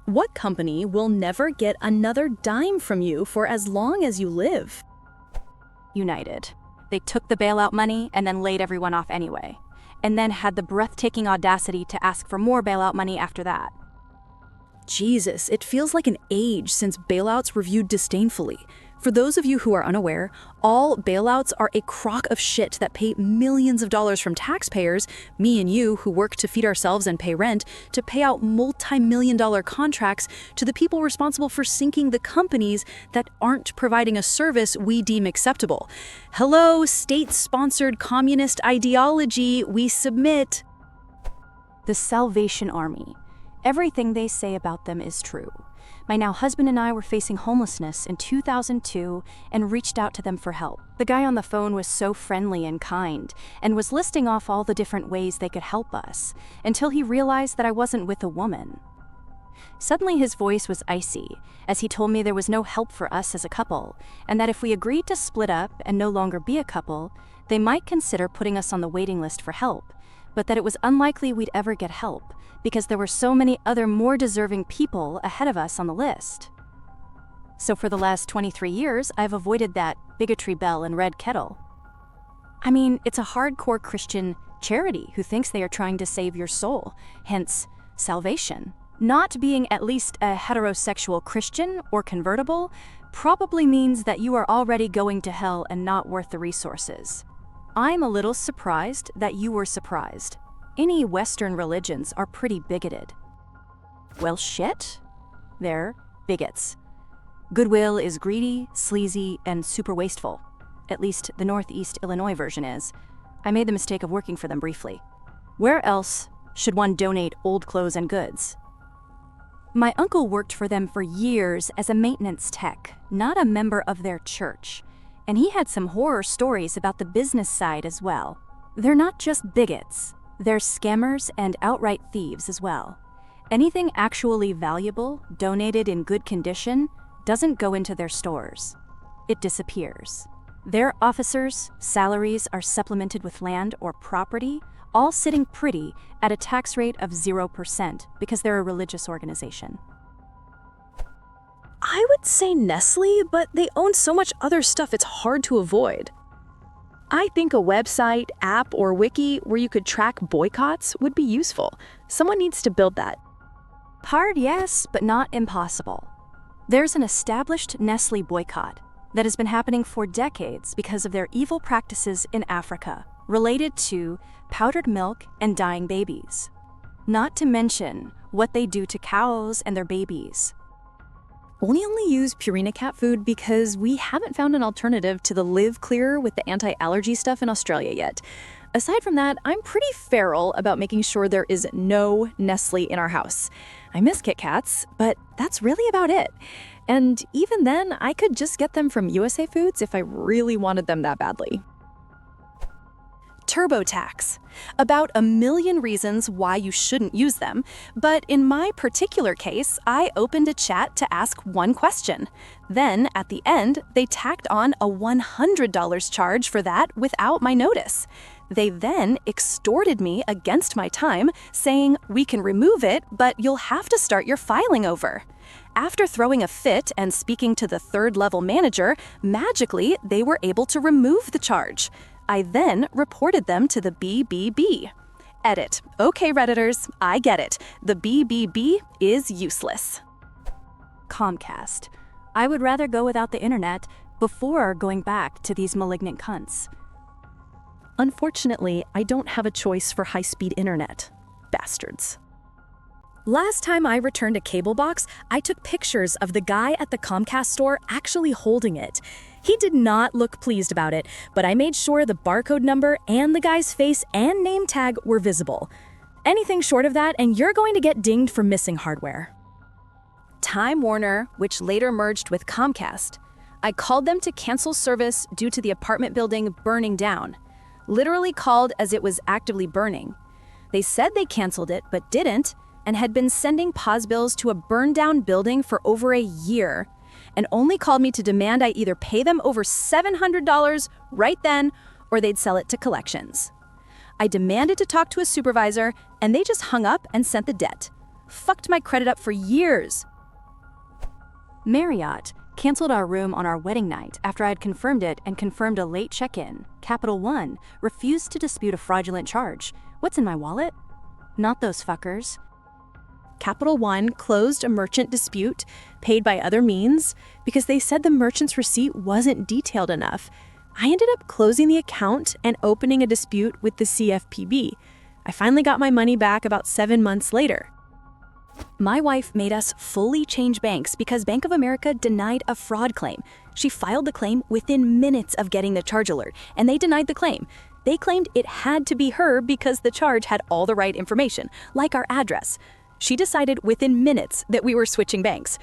What company will never get another dime from you for as long as you live? United. They took the bailout money and then laid everyone off anyway, and then had the breathtaking audacity to ask for more bailout money after that. Jesus, it feels like an age since bailouts were viewed disdainfully. For those of you who are unaware, all bailouts are a crock of shit that pay millions of dollars from taxpayers, me and you who work to feed ourselves and pay rent, to pay out multi-million-dollar contracts to the people responsible for sinking the companies that aren't providing a service we deem acceptable. Hello, state-sponsored communist ideology, we submit. The Salvation Army. Everything they say about them is true. My now husband and I were facing homelessness in 2002 and reached out to them for help. The guy on the phone was so friendly and kind and was listing off all the different ways they could help us until he realized that I wasn't with a woman. Suddenly his voice was icy as he told me there was no help for us as a couple and that if we agreed to split up and no longer be a couple, they might consider putting us on the waiting list for help, but that it was unlikely we'd ever get help because there were so many other more deserving people ahead of us on the list. So for the last 23 years, I've avoided that bigotry bell and red kettle. I mean, it's a hardcore Christian charity who thinks they are trying to save your soul, hence salvation. Not being at least a heterosexual Christian or convertible probably means that you are already going to hell and not worth the resources. I'm a little surprised that you were surprised. Any Western religions are pretty bigoted. Well, shit. They're bigots. Goodwill is greedy, sleazy, and super wasteful. At least the Northeast Illinois version is. I made the mistake of working for them briefly. Where else should one donate old clothes and goods? My uncle worked for them for years as a maintenance tech, not a member of their church. And he had some horror stories about the business side as well. They're not just bigots. They're scammers and outright thieves as well. Anything actually valuable, donated in good condition, doesn't go into their stores. It disappears. Their officers' salaries are supplemented with land or property, all sitting pretty at a tax rate of 0% because they're a religious organization. I would say Nestle, but they own so much other stuff it's hard to avoid. I think a website, app, or wiki where you could track boycotts would be useful. Someone needs to build that. Hard, yes, but not impossible. There's an established Nestle boycott that has been happening for decades because of their evil practices in Africa, related to powdered milk and dying babies. Not to mention what they do to cows and their babies. We only use Purina cat food because we haven't found an alternative to the Live Clear with the anti-allergy stuff in Australia yet. Aside from that, I'm pretty feral about making sure there is no Nestle in our house. I miss Kit Kats, but that's really about it. And even then, I could just get them from USA Foods if I really wanted them that badly. TurboTax. About 1 million reasons why you shouldn't use them, but in my particular case, I opened a chat to ask one question. Then, at the end, they tacked on a $100 charge for that without my notice. They then extorted me against my time, saying, "We can remove it, but you'll have to start your filing over." After throwing a fit and speaking to the third-level manager, magically, they were able to remove the charge. I then reported them to the BBB. Edit. Okay, Redditors, I get it. The BBB is useless. Comcast. I would rather go without the internet before going back to these malignant cunts. Unfortunately, I don't have a choice for high-speed internet. Bastards. Last time I returned a cable box, I took pictures of the guy at the Comcast store actually holding it. He did not look pleased about it, but I made sure the barcode number and the guy's face and name tag were visible. Anything short of that, and you're going to get dinged for missing hardware. Time Warner, which later merged with Comcast. I called them to cancel service due to the apartment building burning down. Literally called as it was actively burning. They said they canceled it, but didn't, and had been sending pause bills to a burned-down building for over a year, and only called me to demand I either pay them over $700 right then, or they'd sell it to collections. I demanded to talk to a supervisor, and they just hung up and sent the debt. Fucked my credit up for years. Marriott canceled our room on our wedding night after I had confirmed it and confirmed a late check-in. Capital One refused to dispute a fraudulent charge. What's in my wallet? Not those fuckers. Capital One closed a merchant dispute paid by other means because they said the merchant's receipt wasn't detailed enough. I ended up closing the account and opening a dispute with the CFPB. I finally got my money back about 7 months later. My wife made us fully change banks because Bank of America denied a fraud claim. She filed the claim within minutes of getting the charge alert, and they denied the claim. They claimed it had to be her because the charge had all the right information, like our address. She decided within minutes that we were switching banks.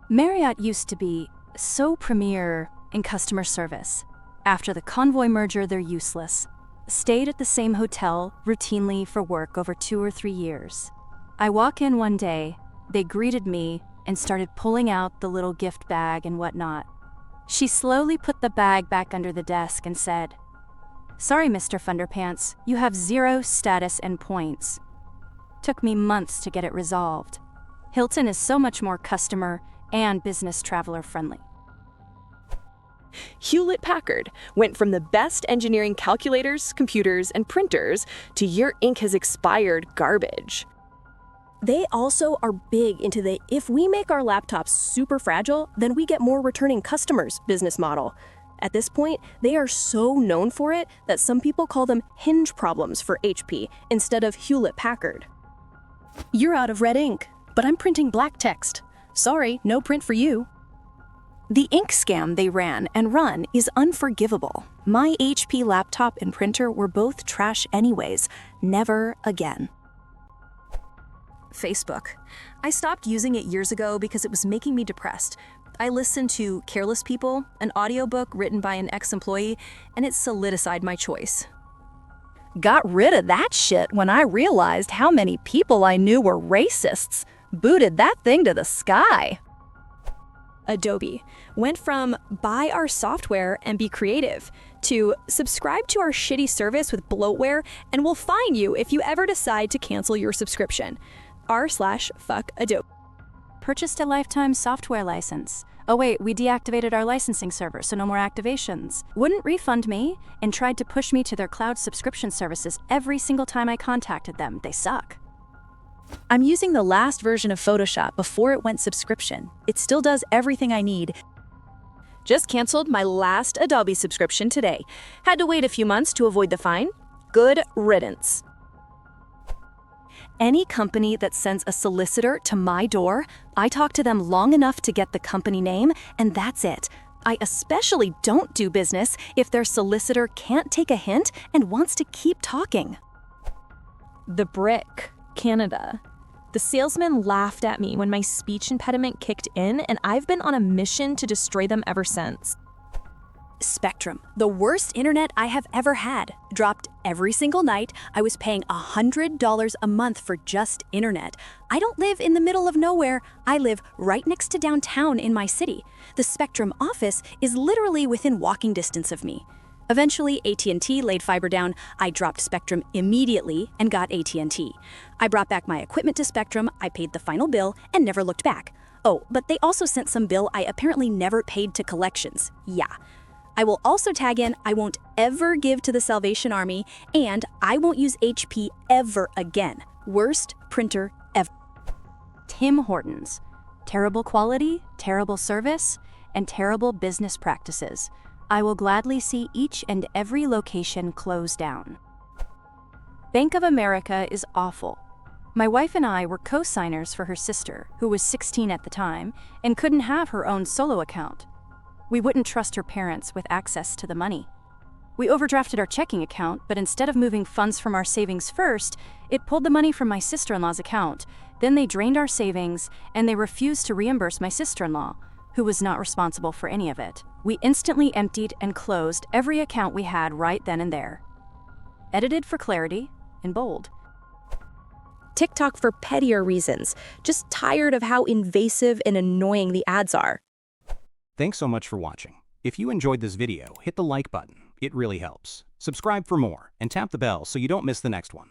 Marriott used to be so premier in customer service. After the Convoy merger, they're useless. Stayed at the same hotel routinely for work over 2 or 3 years. I walk in one day, they greeted me and started pulling out the little gift bag and whatnot. She slowly put the bag back under the desk and said, "Sorry, Mr. Funderpants, you have 0 status and points." Took me months to get it resolved. Hilton is so much more customer and business traveler friendly. Hewlett-Packard went from the best engineering calculators, computers, and printers to your ink has expired garbage. They also are big into the if we make our laptops super fragile, then we get more returning customers business model. At this point, they are so known for it that some people call them hinge problems for HP instead of Hewlett-Packard. You're out of red ink, but I'm printing black text. Sorry, no print for you. The ink scam they ran and run is unforgivable. My HP laptop and printer were both trash anyways. Never again. Facebook. I stopped using it years ago because it was making me depressed. I listened to Careless People, an audiobook written by an ex-employee, and it solidified my choice. Got rid of that shit when I realized how many people I knew were racists. Booted that thing to the sky. Adobe went from buy our software and be creative to subscribe to our shitty service with bloatware and we'll fine you if you ever decide to cancel your subscription. r/fuck Adobe. Purchased a lifetime software license. Oh wait, we deactivated our licensing server, so no more activations. Wouldn't refund me and tried to push me to their cloud subscription services every single time I contacted them. They suck. I'm using the last version of Photoshop before it went subscription. It still does everything I need. Just canceled my last Adobe subscription today. Had to wait a few months to avoid the fine. Good riddance. Any company that sends a solicitor to my door, I talk to them long enough to get the company name, and that's it. I especially don't do business if their solicitor can't take a hint and wants to keep talking. The Brick, Canada. The salesman laughed at me when my speech impediment kicked in, and I've been on a mission to destroy them ever since. Spectrum, the worst internet I have ever had. Dropped every single night. I was paying $100 a month for just internet. I don't live in the middle of nowhere. I live right next to downtown in my city. The Spectrum office is literally within walking distance of me. Eventually, AT&T laid fiber down. I dropped Spectrum immediately and got AT&T. I brought back my equipment to Spectrum, I paid the final bill, and never looked back. Oh, but they also sent some bill I apparently never paid to collections. Yeah. I will also tag in, I won't ever give to the Salvation Army, and I won't use HP ever again. Worst printer ever. Tim Hortons. Terrible quality, terrible service, and terrible business practices. I will gladly see each and every location close down. Bank of America is awful. My wife and I were co-signers for her sister, who was 16 at the time, and couldn't have her own solo account. We wouldn't trust her parents with access to the money. We overdrafted our checking account, but instead of moving funds from our savings first, it pulled the money from my sister-in-law's account. Then they drained our savings, and they refused to reimburse my sister-in-law, who was not responsible for any of it. We instantly emptied and closed every account we had right then and there. Edited for clarity, in bold. TikTok for pettier reasons. Just tired of how invasive and annoying the ads are. Thanks so much for watching. If you enjoyed this video, hit the like button. It really helps. Subscribe for more and tap the bell so you don't miss the next one.